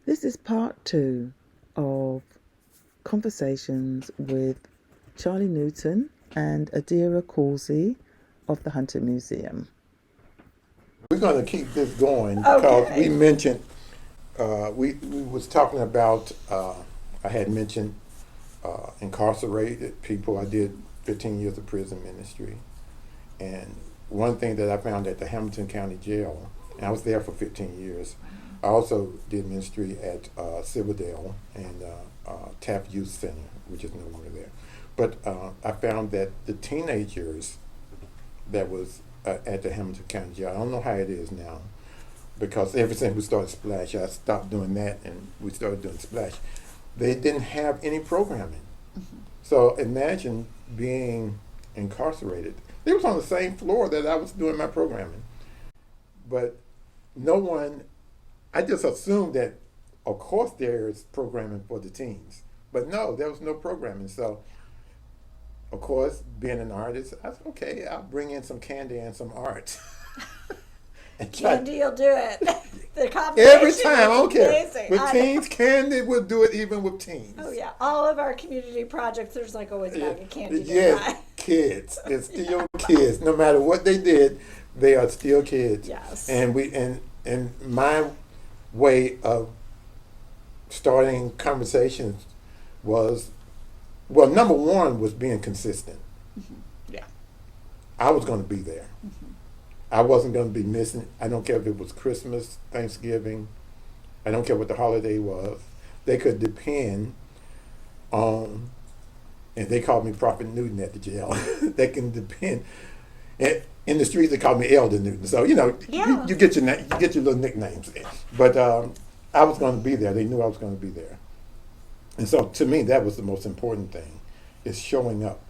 This is part two of conversations with Charlie Newton and Adera Causey of the Hunter Museum. We're going to keep this going because we mentioned, we was talking about, I had mentioned incarcerated people. I did 15 years of prison ministry. And one thing that I found at the Hamilton County Jail, and I was there for 15 years, I also did ministry at Silverdale and Taft Youth Center, which is no longer there. But I found that the teenagers that was at the Hamilton County Jail, I don't know how it is now, because ever since we started Splash, I stopped doing that and we started doing Splash. They didn't have any programming. Mm-hmm. So imagine being incarcerated. They was on the same floor that I was doing my programming. But no one, I just assumed that, of course, there's programming for the teens. But no, there was no programming. So, of course, being an artist, I said, okay, I'll bring in some candy and some art. And candy will do it. The combination every time, I don't care. Amazing. With teens, candy will do it even with teens. Oh, yeah. All of our community projects, there's like always a bag of candy. Yes, kids. It's still kids. No matter what they did, they are still kids. Yes. And and my way of starting conversations was, well, number one was being consistent. Mm-hmm. Yeah. I was going to be there. Mm-hmm. I wasn't going to be missing. I don't care if it was Christmas, Thanksgiving. I don't care what the holiday was. They could depend on, and they called me Prophet Newton at the jail. They can depend. In the streets, they call me Elder Newton. So Yeah. you get your you get your little nicknames there. But I was going to be there. They knew I was going to be there, and so to me, that was the most important thing, is showing up,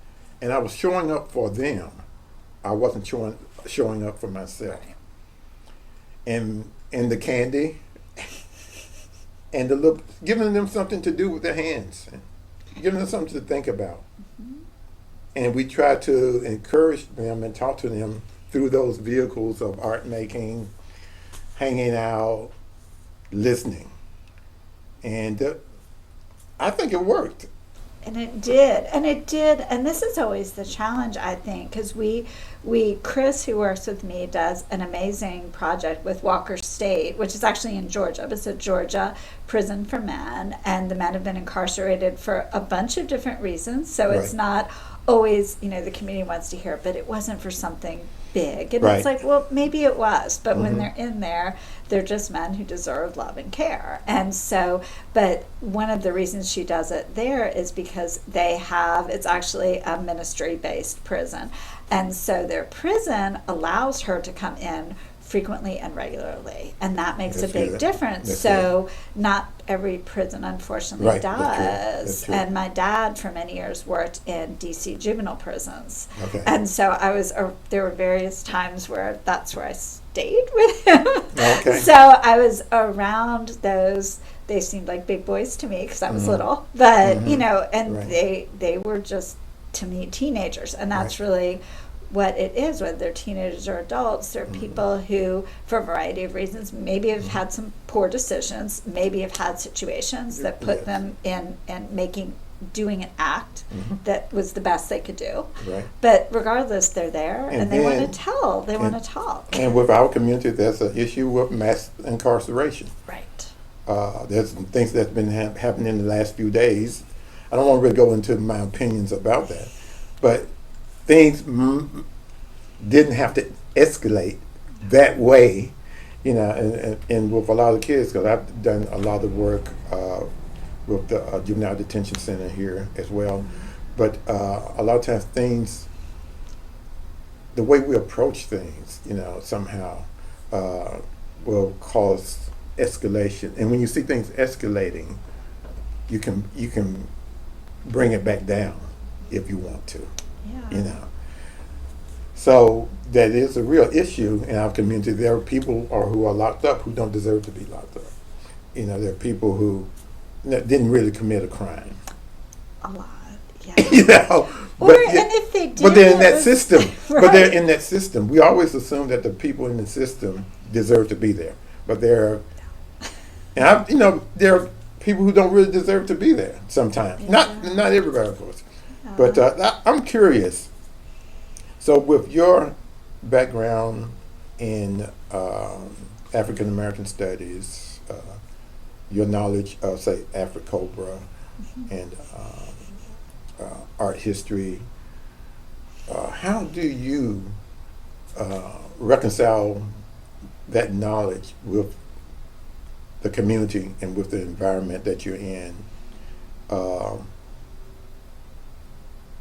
and I was showing up for them. I wasn't showing up for myself. Right. And the candy, and the little, giving them something to do with their hands, and giving them something to think about. Mm-hmm. And we try to encourage them and talk to them through those vehicles of art making, hanging out, listening. And I think it worked. And it did. And this is always the challenge, I think, because Chris, who works with me, does an amazing project with Walker State, which is actually in Georgia. But it's a Georgia prison for men, and the men have been incarcerated for a bunch of different reasons. So It's not always, the community wants to hear it, but it wasn't for something big. And It's like, well, maybe it was, but when they're in there, they're just men who deserve love and care. And so, but one of the reasons she does it there is because it's actually a ministry-based prison. And so their prison allows her to come in frequently and regularly, and that makes a big difference. So not every prison, unfortunately, does. And my dad for many years worked in DC juvenile prisons. Okay. And so there were various times where that's where I stayed with him. Okay. So I was around those. They seemed like big boys to me because I was little, but they were just, to me, teenagers, and that's really what it is, whether they're teenagers or adults. They're people who, for a variety of reasons, maybe have had some poor decisions, maybe have had situations that put them in doing an act that was the best they could do. Right. But regardless, they're there and they want to tell. They want to talk. And with our community, there's an issue with mass incarceration. Right. There's some things that's been happening in the last few days. I don't want to really go into my opinions about that, but things didn't have to escalate that way, and with a lot of kids, because I've done a lot of work with the juvenile detention center here as well. But a lot of times things, the way we approach things, somehow will cause escalation. And when you see things escalating, you can bring it back down if you want to. Yeah. So that is a real issue in our community. There are people who are locked up who don't deserve to be locked up. There are people who didn't really commit a crime. A lot, yeah. And if they did, but they're in that system. Right. But they're in that system. We always assume that the people in the system deserve to be there, but they're And there are people who don't really deserve to be there sometimes. Not everybody, of course. But I'm curious. So with your background in African American studies, your knowledge of, say, Afro-Cobra and art history, how do you reconcile that knowledge with the community and with the environment that you're in?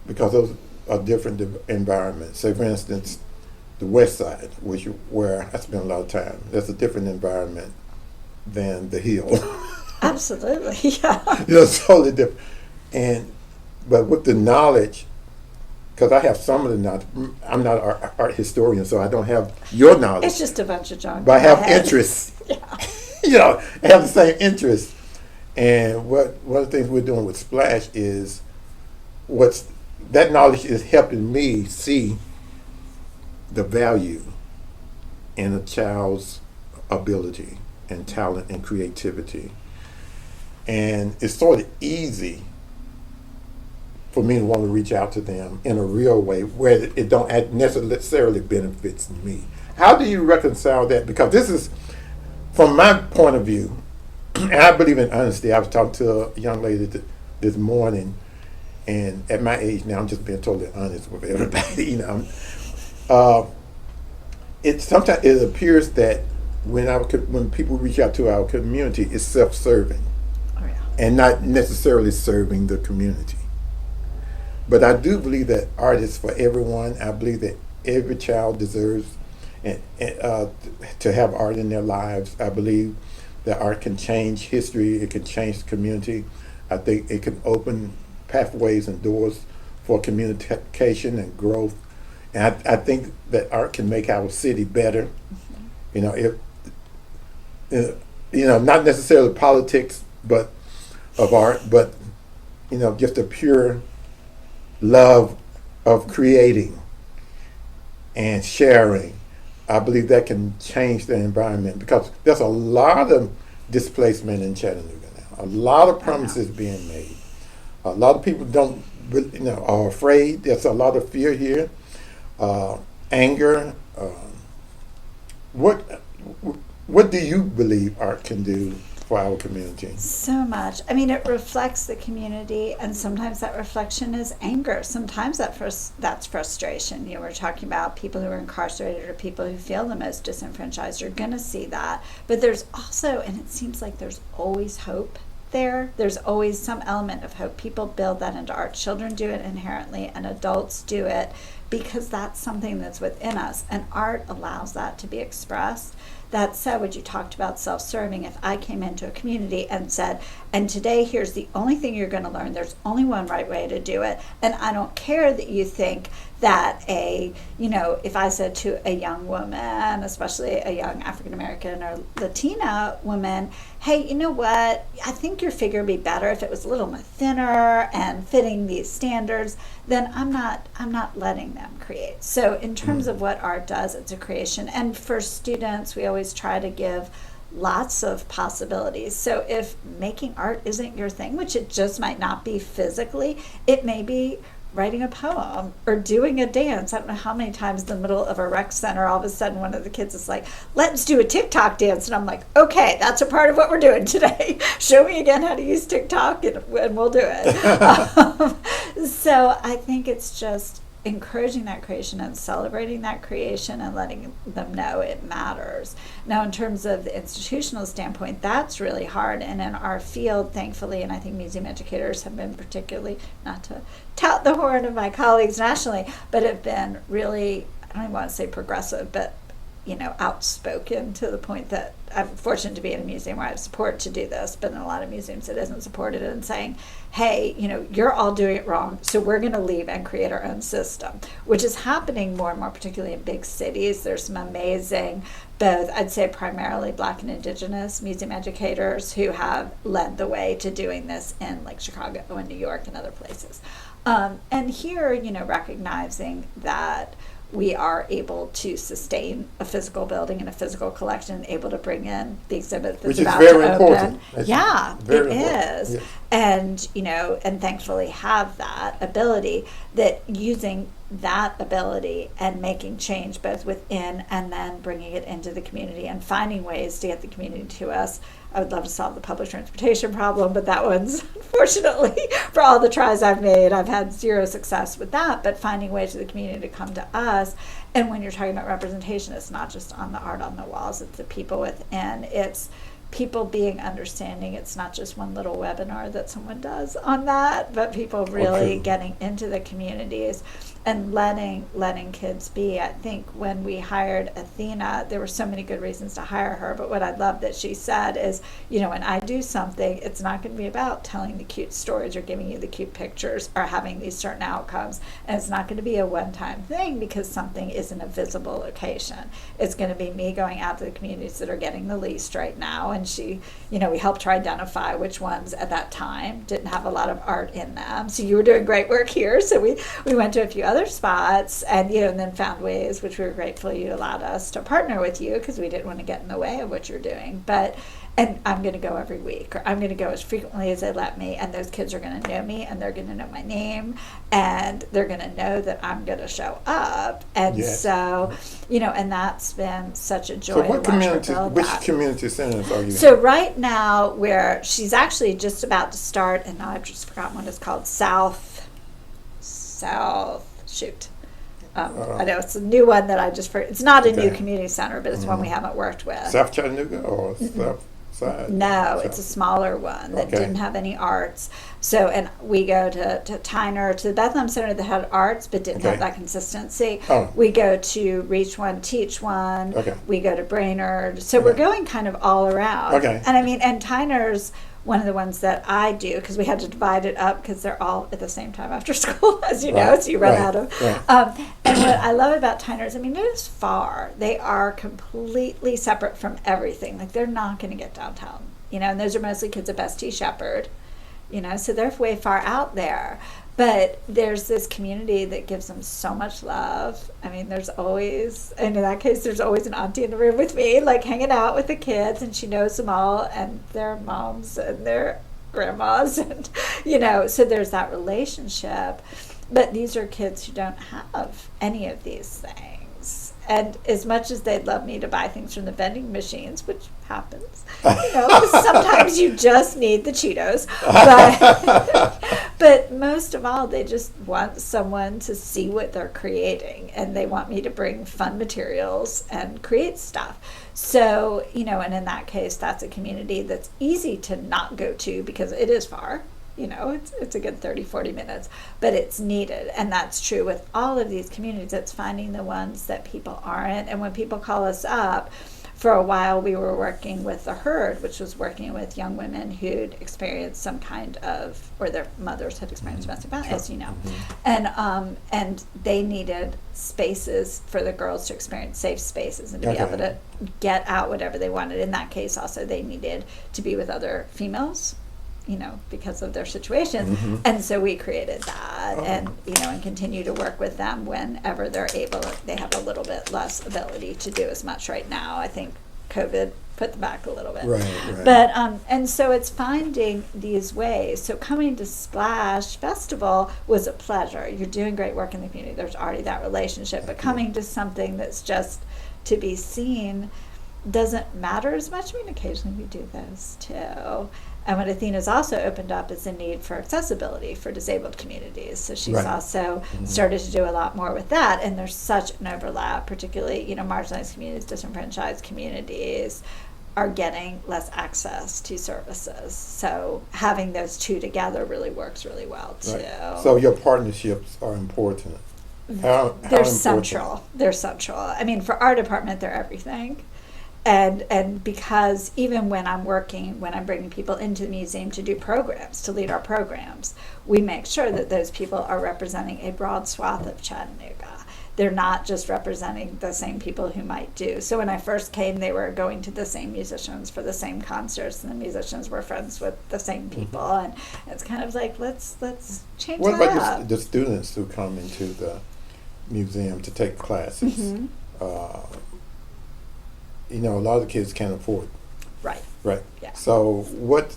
Because those are different environments. Say, for instance, the West Side, where I spend a lot of time, that's a different environment than the Hill. Absolutely, yeah. It's totally different. But with the knowledge, because I have some of the knowledge, I'm not an art historian, so I don't have your knowledge. It's just a bunch of junk. But I have interests. Yeah. I have the same interests. And one of the things we're doing with Splash is that knowledge is helping me see the value in a child's ability and talent and creativity. And it's sort of easy for me to want to reach out to them in a real way where it don't necessarily benefits me. How do you reconcile that? Because this is, from my point of view, and I believe in honesty. I was talking to a young lady this morning, and at my age now, I'm just being totally honest with everybody. Sometimes it appears that when people reach out to our community, it's self-serving, and not necessarily serving the community. But I do believe that art is for everyone. I believe that every child deserves to have art in their lives. I believe that art can change history. It can change the community. I think it can open pathways and doors for communication and growth. And I think that art can make our city better. Not necessarily politics, but of art, but just a pure love of creating and sharing. I believe that can change the environment, because there's a lot of displacement in Chattanooga now. A lot of promises being made. A lot of people are afraid. There's a lot of fear here, anger. What do you believe art can do for our community? So much. I mean, it reflects the community, and sometimes that reflection is anger. Sometimes that's frustration. We're talking about people who are incarcerated or people who feel the most disenfranchised. You're going to see that. But there's also, and it seems like there's always hope there. There's always some element of hope. People build that into art. Children do it inherently, and adults do it because that's something that's within us. And art allows that to be expressed. That said, what you talked about self-serving, if I came into a community and said, and today here's the only thing you're going to learn, there's only one right way to do it, and I don't care that you think that if I said to a young woman, especially a young African American or Latina woman, hey, you know what, I think your figure would be better if it was a little more thinner and fitting these standards, then I'm not letting them create. So in terms of what art does, it's a creation. And for students, we always try to give lots of possibilities. So if making art isn't your thing, which it just might not be physically, it may be writing a poem or doing a dance. I don't know how many times in the middle of a rec center, all of a sudden one of the kids is like, let's do a TikTok dance. And I'm like, okay, that's a part of what we're doing today. Show me again how to use TikTok and we'll do it. So I think it's just encouraging that creation and celebrating that creation and letting them know it matters. Now, in terms of the institutional standpoint, that's really hard. And in our field, thankfully, and I think museum educators have been particularly, not to tout the horn of my colleagues nationally, but have been really, I don't even want to say progressive, but outspoken to the point that I'm fortunate to be in a museum where I have support to do this, but in a lot of museums it isn't supported, and saying, hey, you're all doing it wrong, so we're going to leave and create our own system, which is happening more and more, particularly in big cities. There's some amazing, both, I'd say primarily Black and Indigenous museum educators who have led the way to doing this in like Chicago and New York and other places. And here, recognizing that we are able to sustain a physical building and a physical collection, able to bring in the exhibit that's Which is about very to important. open. That's Yeah, very it important. is. Yes. And, and thankfully have that ability, that using that ability and making change both within and then bringing it into the community and finding ways to get the community to us. I would love to solve the public transportation problem, but that one's, unfortunately, for all the tries I've made, I've had zero success with that. But finding ways for the community to come to us. And when you're talking about representation, it's not just on the art on the walls, it's the people within. It's people being understanding. It's not just one little webinar that someone does on that, but people really getting into the communities and letting kids be. I think when we hired Athena, there were so many good reasons to hire her, but what I love that she said is, when I do something, it's not going to be about telling the cute stories or giving you the cute pictures or having these certain outcomes, and it's not going to be a one-time thing because something isn't a visible location. It's going to be me going out to the communities that are getting the least right now, and she, we helped her identify which ones at that time didn't have a lot of art in them. So you were doing great work here, so we went to a few other spots and and then found ways, which we were grateful you allowed us to partner with you, because we didn't want to get in the way of what you're doing. And I'm going to go every week, or I'm going to go as frequently as they let me, and those kids are going to know me, and they're going to know my name, and they're going to know that I'm going to show up. And so, and that's been such a joy. So what to watch her community, build which that. community centers are you So in? right now, where she's actually just about to start, and now I've just forgotten what it's called, shoot. I know it's a new one that I just forgot. It's not a new community center, but it's one we haven't worked with. South Chattanooga or South Side? No, it's a smaller one that didn't have any arts. So, and we go to Tyner, to the Bethlehem Center that had arts but didn't have that consistency. Oh. We go to Reach One, Teach One. Okay. We go to Brainerd. So we're going kind of all around. Okay. And and Tyner's one of the ones that I do, because we had to divide it up because they're all at the same time after school, as you know, so you run out of. And what I love about Tyner is, it is far. They are completely separate from everything. Like, they're not going to get downtown, and those are mostly kids at Best T. Shepherd, so they're way far out there. But there's this community that gives them so much love. There's always, and in that case, there's always an auntie in the room with me, like hanging out with the kids, and she knows them all, and their moms and their grandmas, and, so there's that relationship. But these are kids who don't have any of these things. And as much as they'd love me to buy things from the vending machines, which happens, 'cause sometimes you just need the Cheetos. But most of all, they just want someone to see what they're creating, and they want me to bring fun materials and create stuff. So, and in that case, that's a community that's easy to not go to because it is far. It's a good 30, 40 minutes, but it's needed. And that's true with all of these communities. It's finding the ones that people aren't. And when people call us up, for a while we were working with the Herd, which was working with young women who'd experienced some kind of, or their mothers had experienced domestic violence, as you know. And they needed spaces for the girls to experience safe spaces and to be able to get out whatever they wanted. In that case, also, they needed to be with other females, because of their situation. And so we created that and continue to work with them whenever they're able. They have a little bit less ability to do as much right now. I think COVID put them back a little bit. Right. But, and so it's finding these ways. So coming to Splash Festival was a pleasure. You're doing great work in the community. There's already that relationship. But coming to something that's just to be seen doesn't matter as much. Occasionally we do those too. And what Athena's also opened up is the need for accessibility for disabled communities. So she's also started to do a lot more with that. And there's such an overlap, particularly, marginalized communities, disenfranchised communities are getting less access to services. So having those two together really works really well too. Right. So your partnerships are important. How they're important? central. They're central. For our department, they're everything. And because even when I'm bringing people into the museum to do programs, to lead our programs, we make sure that those people are representing a broad swath of Chattanooga. They're not just representing the same people who might do. So when I first came, they were going to the same musicians for the same concerts, and the musicians were friends with the same people. And it's kind of like, let's change What that about up. the students who come into the museum to take classes. Mm-hmm. You know, a lot of the kids can't afford. Right. Right. Yeah. So what?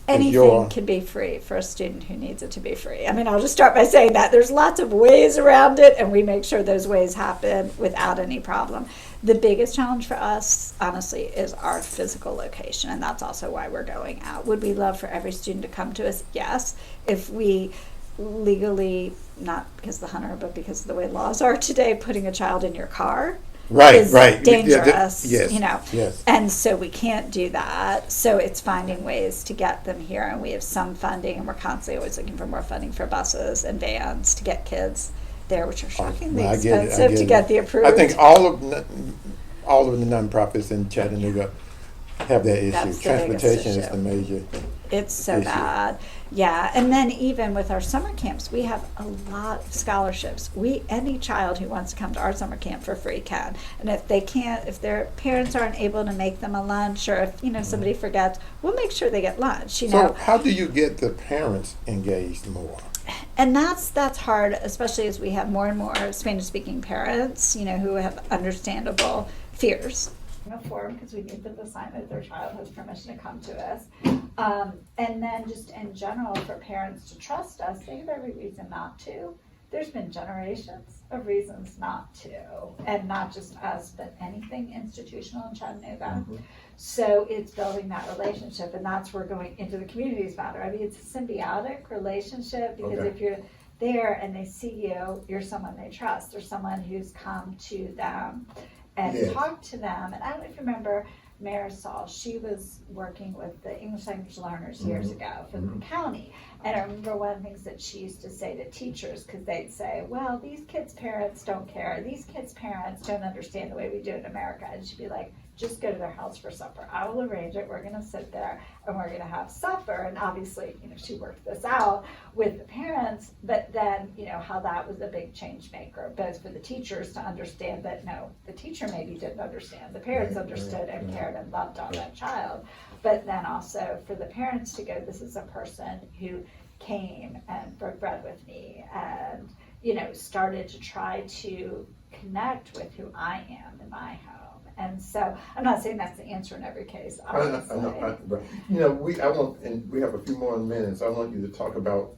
Anything can be free for a student who needs it to be free. I mean, I'll just start by saying that there's lots of ways around it, and we make sure those ways happen without any problem. The biggest challenge for us, honestly, is our physical location, and that's also why we're going out. Would we love for every student to come to us? Yes. If we legally, not because of the hunter, but because of the way laws are today, putting a child in your car is dangerous, Yes, you know. yes. And so we can't do that. So it's finding ways to get them here, and we have some funding, and we're constantly always looking for more funding for buses and vans to get kids there, which are shockingly expensive to get the approved. I think all of the nonprofits in Chattanooga have that issue. That's the Transportation biggest is the major. It's so issue. bad. Yeah, and then even with our summer camps, we have a lot of scholarships. Any child who wants to come to our summer camp for free can. And if they can't, if their parents aren't able to make them a lunch, or if, you know, somebody forgets, we'll make sure they get lunch, you know. So how do you get the parents engaged more? And that's hard, especially as we have more and more Spanish-speaking parents, you know, who have understandable fears. Form, because we need them to sign that their child has permission to come to us. And then just in general, for parents to trust us, they have every reason not to. There's been generations of reasons not to, and not just us, but anything institutional in Chattanooga. Mm-hmm. So it's building that relationship, and that's where going into the communities matter. I mean, it's a symbiotic relationship, because if you're there and they see you, you're someone they trust. There's someone who's come to them and talk to them. And I don't know if you remember Marisol, she was working with the English language learners years ago for the county. And I remember one of the things that she used to say to teachers, because they'd say, well, these kids' parents don't care. These kids' parents don't understand the way we do it in America. And she'd be like, just go to their house for supper. I will arrange it. We're going to sit there and we're going to have supper. And obviously, you know, she worked this out with the parents, but then, you know, how that was a big change maker, both for the teachers to understand that, no, the teacher maybe didn't understand. The parents understood and cared and loved on that child. But then also for the parents to go, this is a person who came and broke bread with me and, you know, started to try to connect with who I am in my home. And so I'm not saying that's the answer in every case, obviously. I know, but you know, we have a few more minutes. I want you to talk about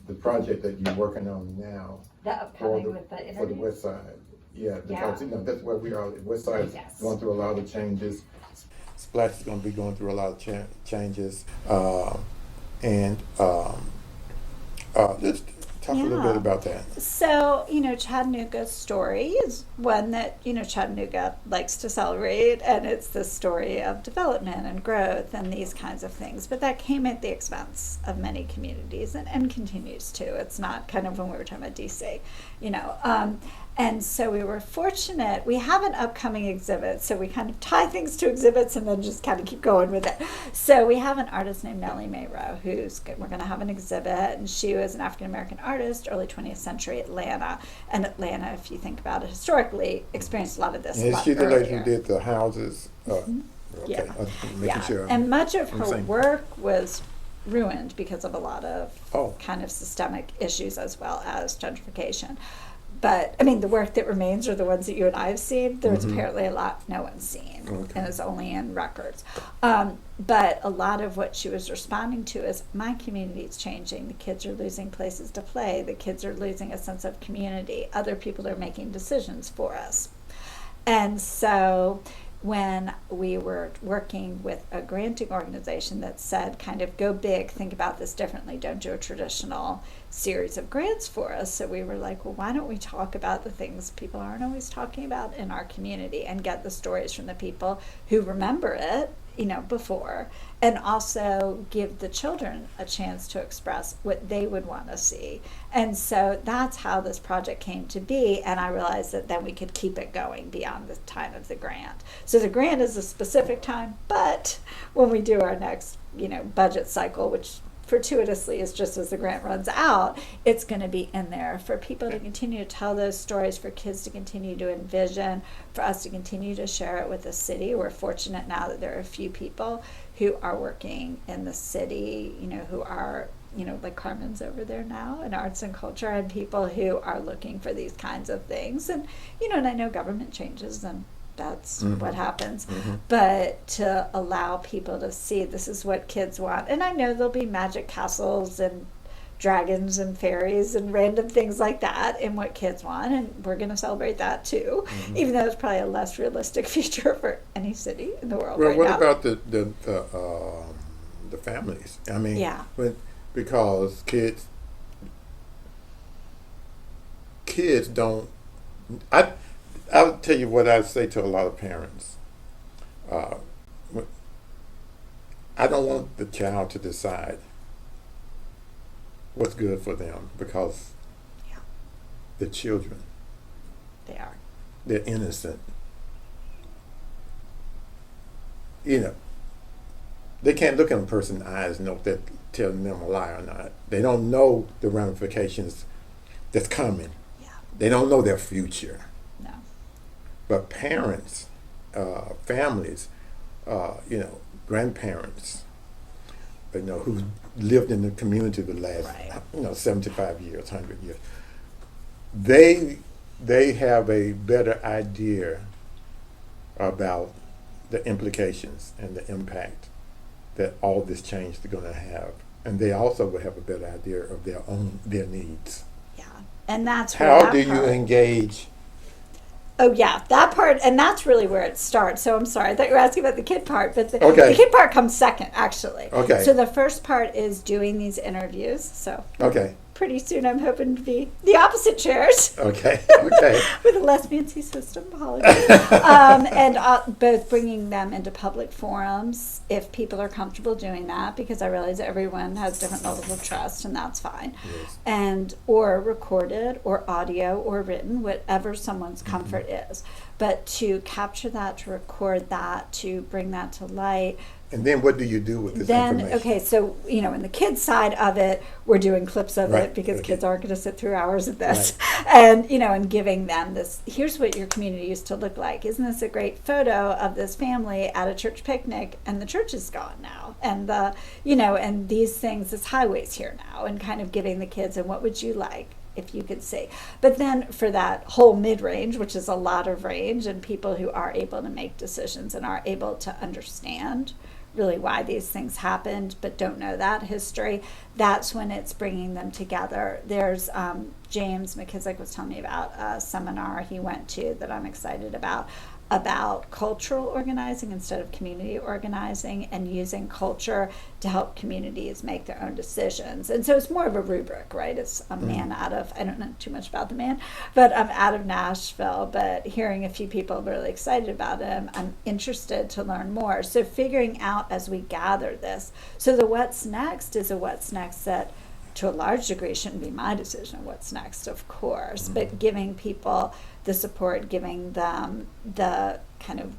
the project that you're working on now. The upcoming with the interviews? For the West Side. Yeah, because you know that's where we are. The West Side is going through a lot of changes. Splash is going to be going through a lot of changes, let's talk a little bit about that. So, you know, Chattanooga's story is one that, you know, Chattanooga likes to celebrate, and it's the story of development and growth and these kinds of things. But that came at the expense of many communities and continues to. It's not kind of when we were talking about DC, you know. And so we were fortunate. We have an upcoming exhibit, so we kind of tie things to exhibits and then just kind of keep going with it. So we have an artist named Nellie Mayrow we're going to have an exhibit, and she was an African-American artist, early 20th century Atlanta. And Atlanta, if you think about it historically, experienced a lot of this. And is she the lady who did the houses? Okay. Making sure. And much of her work was ruined because of a lot of kind of systemic issues as well as gentrification. But, I mean, the work that remains are the ones that you and I have seen. There's apparently a lot no one's seen, and it's only in records. But a lot of what she was responding to is, my community is changing. The kids are losing places to play. The kids are losing a sense of community. Other people are making decisions for us. And so when we were working with a granting organization that said, kind of go big, think about this differently, don't do a traditional series of grants for us. So we were like, well, why don't we talk about the things people aren't always talking about in our community and get the stories from the people who remember it, you know, before, and also give the children a chance to express what they would want to see. And so that's how this project came to be, and I realized that then we could keep it going beyond the time of the grant. So the grant is a specific time, but when we do our next, you know, budget cycle, which fortuitously is just as the grant runs out, it's going to be in there for people to continue to tell those stories, for kids to continue to envision, for us to continue to share it with the city. We're fortunate now that there are a few people who are working in the city, you know, who are like Carmen's over there now in arts and culture, and people who are looking for these kinds of things. And, and I know government changes and that's what happens. But to allow people to see this is what kids want. And I know there'll be magic castles and dragons and fairies and random things like that in what kids want, and we're going to celebrate that too, even though it's probably a less realistic future for any city in the world Well, right what now. about the families? I mean, Yeah. because kids don't. I'll tell you what I say to a lot of parents. I don't want the child to decide what's good for them because Yeah. they're children. They are. They're innocent. They can't look in a person's eyes and know if they're telling them a lie or not. They don't know the ramifications that's coming. Yeah. They don't know their future. No. But parents, families, grandparents, who've lived in the community the last, Right. 75 years, 100 years, they have a better idea about the implications and the impact that all this change is going to have. And they also will have a better idea of their needs. Yeah. And that's where How that do you part- engage? Oh yeah, that part, and that's really where it starts. So I'm sorry, I thought you were asking about the kid part, but the Okay. kid part comes second, actually. Okay. So the first part is doing these interviews. So Okay. pretty soon I'm hoping to be the opposite chairs. Okay. Okay. With a less fancy system, apologies. And both bringing them into public forums if people are comfortable doing that, because I realize everyone has different levels of trust, and that's fine. Yes. And or recorded or audio or written, whatever someone's comfort is. But to capture that, to record that, to bring that to light. And then what do you do with this Then, information? okay, so, in the kids' side of it, we're doing clips of Right, it because okay. kids aren't going to sit through hours of this. And, and giving them this, here's what your community used to look like. Isn't this a great photo of this family at a church picnic, and the church is gone now? And, and these things, this highway's here now, and kind of giving the kids, and what would you like if you could see? But then for that whole mid-range, which is a lot of range, and people who are able to make decisions and are able to understand really why these things happened but don't know that history, that's when it's bringing them together. There's James McKissick was telling me about a seminar he went to that I'm excited about cultural organizing instead of community organizing, and using culture to help communities make their own decisions. And so it's more of a rubric, right? It's a man out of, I don't know too much about the man, but I'm out of Nashville, but hearing a few people really excited about him, I'm interested to learn more. So figuring out as we gather this. So the what's next is a what's next that to a large degree shouldn't be my decision of what's next, of course, but giving people the support, giving them the kind of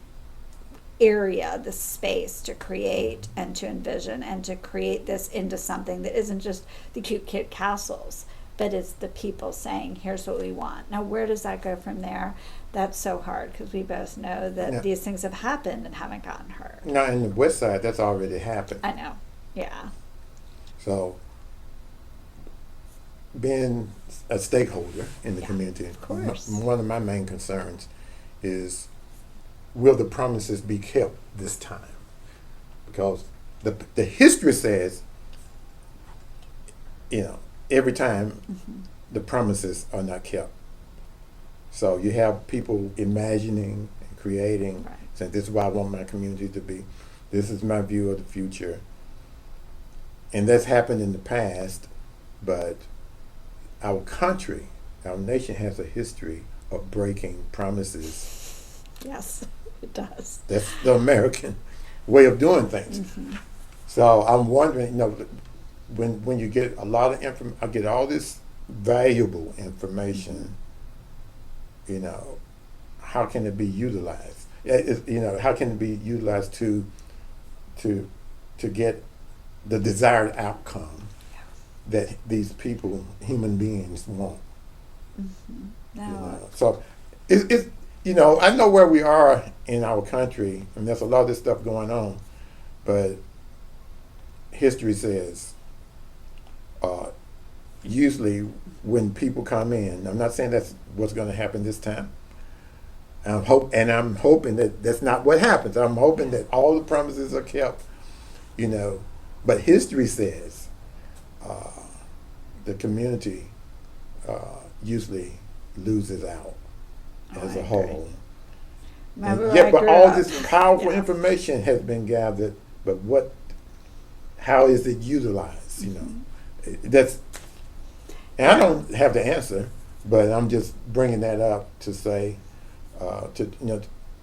area, the space to create and to envision and to create this into something that isn't just the cute kid castles, but it's the people saying, here's what we want. Now, where does that go from there? That's so hard, because we both know that these things have happened and haven't gotten heard. Now, in the West Side, that's already happened. I know, yeah. So, being a stakeholder in the community, of course. one of my main concerns is, will the promises be kept this time? Because the history says, every time the promises are not kept. So you have people imagining and creating, saying, this is what I want my community to be. This is my view of the future. And that's happened in the past, but our country, our nation has a history of breaking promises. Yes, it does. That's the American way of doing things. So I'm wondering, when you get a lot of information, I get all this valuable information, how can it be utilized? How can it be utilized to get the desired outcome that these people, human beings, want? So it's I know where we are in our country, and there's a lot of this stuff going on, but history says usually when people come in, I'm not saying that's what's going to happen this time. I'm hoping that that's not what happens. I'm hoping that all the promises are kept, you know. But history says the community usually loses out as a whole. But all this powerful information has been gathered. But how is it utilized? You know, that's. And I don't have the answer, but I'm just bringing that up to say,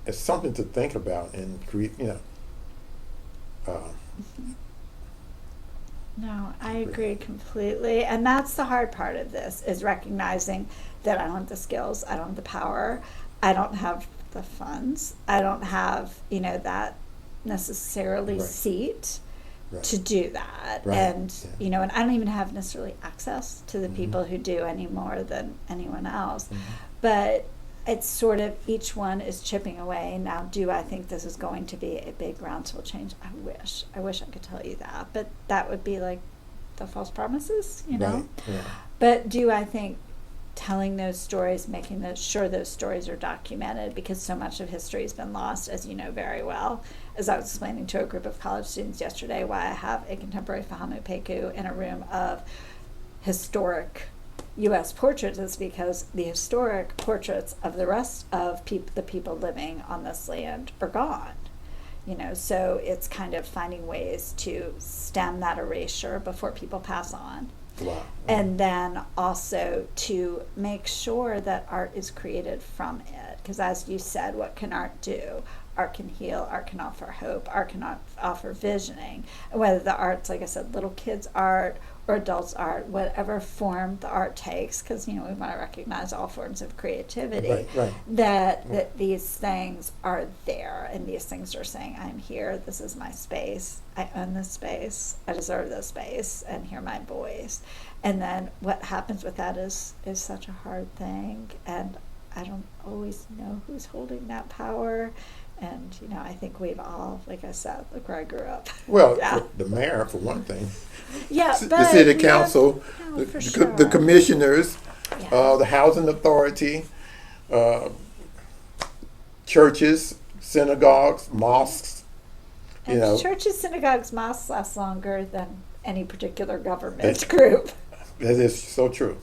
it's something to think about and create. No, I agree completely. And that's the hard part of this, is recognizing that I don't have the skills, I don't have the power, I don't have the funds, I don't have, that necessarily seat to do that. And, and I don't even have necessarily access to the people who do any more than anyone else. But it's sort of, each one is chipping away. Now, do I think this is going to be a big groundswell change? I wish I could tell you that, but that would be like the false promises, Right. Yeah. But do I think telling those stories, making sure those stories are documented, because so much of history has been lost, as you know very well. As I was explaining to a group of college students yesterday, why I have a contemporary Fahamu Peku in a room of historic U.S. portraits, is because the historic portraits of the rest of the people living on this land are gone. So it's kind of finding ways to stem that erasure before people pass on. Wow. And then also to make sure that art is created from it. Because as you said, what can art do? Art can heal, art can offer hope, art can offer visioning. And whether the art's, like I said, little kids' art or adults' art, whatever form the art takes, because we want to recognize all forms of creativity, that these things are there, and these things are saying, I'm here, this is my space, I own this space, I deserve this space, and hear my voice. And then what happens with that is such a hard thing, and I don't always know who's holding that power. And, I think we've all, like I said, look where I grew up. Well, the mayor, for one thing. Yeah, the city council, the commissioners, the housing authority, churches, synagogues, mosques. And churches, synagogues, mosques last longer than any particular government group. That is so true.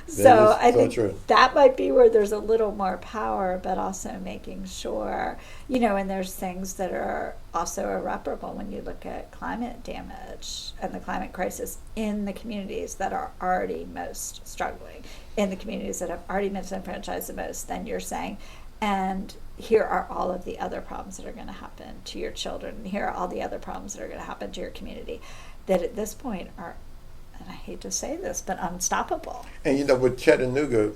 So I think that might be where there's a little more power, but also making sure, and there's things that are also irreparable when you look at climate damage and the climate crisis in the communities that are already most struggling, in the communities that have already been disenfranchised the most. Then you're saying, and here are all of the other problems that are going to happen to your children, and here are all the other problems that are going to happen to your community, that at this point are, and I hate to say this, but unstoppable. And with Chattanooga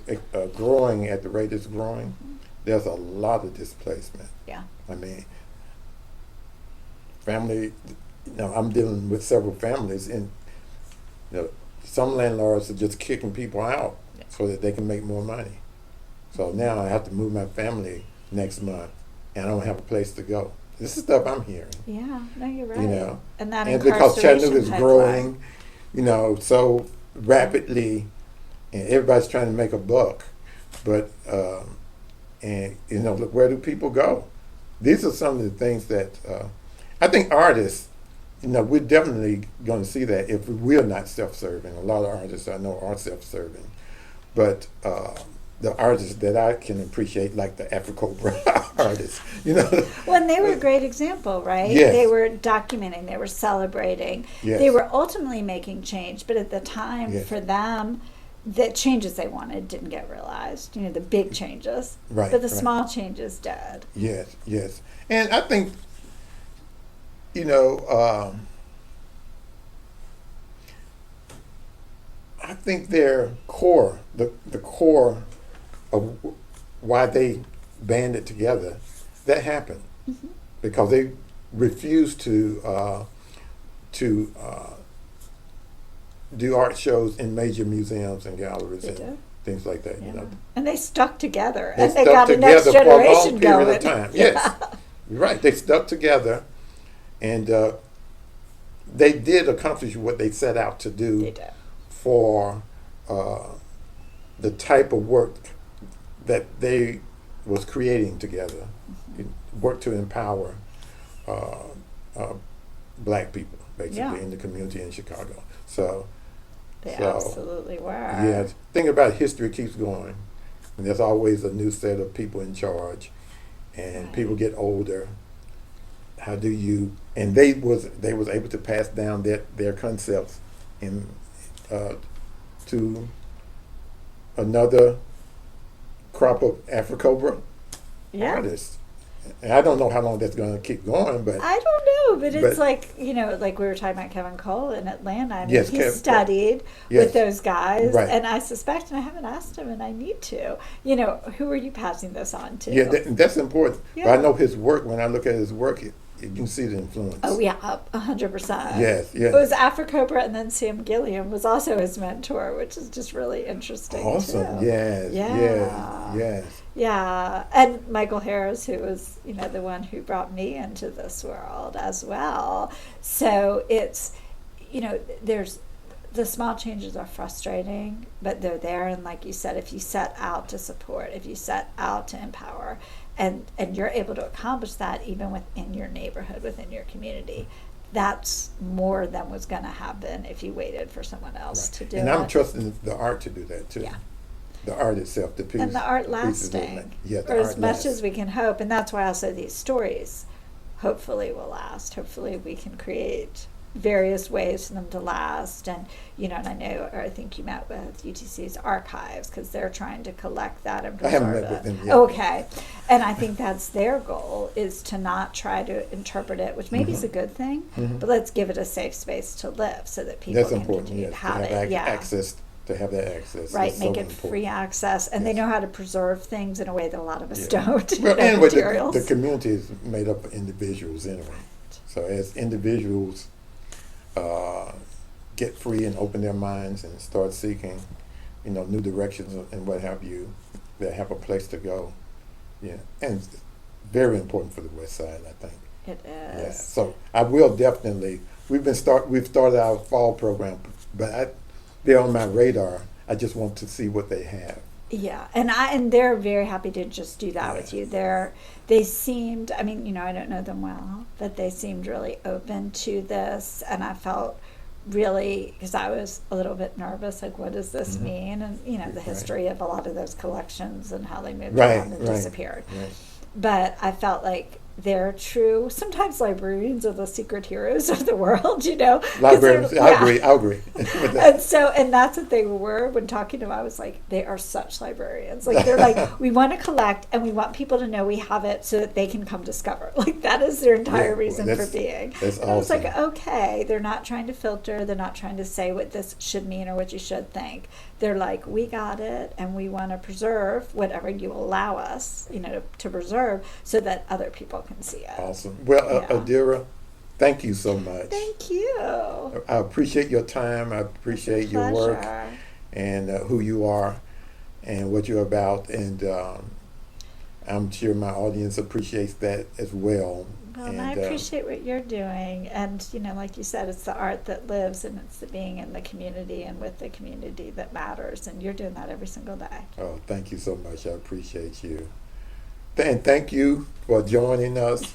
growing at the rate it's growing, there's a lot of displacement. Yeah. I mean, family, I'm dealing with several families, and some landlords are just kicking people out so that they can make more money. So now I have to move my family next month, and I don't have a place to go. This is stuff I'm hearing. Yeah, no, you're right. And that and because Chattanooga is growing, so rapidly, and everybody's trying to make a buck, but look, where do people go? These are some of the things that I think artists, we're definitely going to see that if we're not self-serving. A lot of artists I know are self-serving, but the artists that I can appreciate, like the Afro-Cobra artists, Well, and they were a great example, right? Yes. They were documenting, they were celebrating, Yes. they were ultimately making change, but at the time, for them, the changes they wanted didn't get realized, the big changes. Right. But the small changes did. Yes. And I think, I think their core, the core of why they banded together, that happened because they refused to do art shows in major museums and galleries and things like that. And they stuck together. They and they stuck got the together next for a generation long period going. of time. Yes, right. They stuck together, and they did accomplish what they set out to do. They did. for the type of work that they was creating together, work to empower uh, uh, black people, basically, Yeah. in the community in Chicago. So, They so, absolutely were. yeah, think about history keeps going, and there's always a new set of people in charge, and Right. people get older. How do you? And they was able to pass down their concepts in to another crop of Afro-Cobra Yeah. artists. And I don't know how long that's going to keep going, but I don't know, but it's But- like, like we were talking about Kevin Cole in Atlanta. I mean, Yes, he Kevin Cole. studied Yes. with those guys, Right. and I suspect, and I haven't asked him, and I need to, who are you passing this on to? yeah, that's important. Yeah. But I know his work. When I look at his work, you can see the influence. Oh, yeah, 100%. Yes, yes. It was Afro-Cobra, and then Sam Gilliam was also his mentor, which is just really interesting, Awesome. too. Yes. Yeah. Yes. Yes. Yeah, and Michael Harris, who was, the one who brought me into this world as well. So it's, there's the small changes are frustrating, but they're there. And like you said, if you set out to support, if you set out to empower, and you're able to accomplish that even within your neighborhood, within your community, that's more than was going to happen if you waited for someone else to do And it. I'm trusting the art to do that too. Yeah. The art itself, the piece, And the art pieces that lasting, yeah, the or as art much lasts. as we can hope. And that's why also these stories hopefully will last. Hopefully we can create various ways for them to last. And, and I know, or I think you met with UTC's archives, because they're trying to collect that and I preserve haven't met it. with them yet. Okay. And I think that's their goal, is to not try to interpret it, which maybe is a good thing, but let's give it a safe space to live so that people That's can important. continue Yes, to have it. access. To have that access, Right, is make so it important. free access, and they Yes. know how to preserve things in a way that a lot of us Yeah. don't. Well, anyway, materials. the community is made up of individuals anyway. So as individuals get free and open their minds and start seeking, new directions and what have you, they have a place to go. Yeah, and it's very important for the West Side, I think. It is. Yeah. So I will definitely. We've started our fall program, but they're on my radar. I just want to see what they have. Yeah, and they're very happy to just do that Yeah. with you. They seemed, I mean, I don't know them well, but they seemed really open to this, and I felt really, because I was a little bit nervous, like, what does this mean? And the Right. history of a lot of those collections and how they moved Right, around and right, disappeared. right. But I felt like they're true. Sometimes librarians are the secret heroes of the world, 'cause Librarians, they're- I yeah. agree. I agree with that. And that's what they were when talking to them. I was like, they are such librarians. Like, they're like, we want to collect and we want people to know we have it so that they can come discover. Like, that is their entire Yeah, well, reason for that's- being. that's And I was like, awesome. okay, they're not trying to filter. They're not trying to say what this should mean or what you should think. They're like, we got it, and we want to preserve whatever you allow us, to preserve, so that other people can see it. Awesome. Well, Yeah. Adera, thank you so much. Thank you. I appreciate your time. I appreciate your work Pleasure. and who you are and what you're about. And I'm sure my audience appreciates that as well. Well, and and I appreciate what you're doing. And, like you said, it's the art that lives, and it's the being in the community and with the community that matters. And you're doing that every single day. oh, thank you so much. I appreciate you. And thank you for joining us.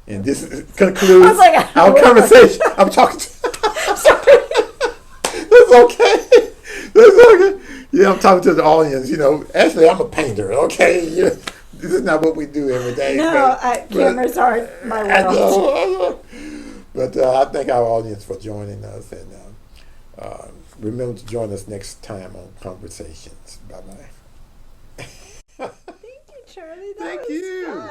And this concludes I was like, our conversation. I'm talking to That's okay. That's okay. Yeah, I'm talking to the audience. Actually, I'm a painter. Okay, this is not what we do every day. No, but cameras aren't my I world. know. But I thank our audience for joining us, and remember to join us next time on Conversations. Bye bye. Thank you, Charlie. That Thank was you. fun.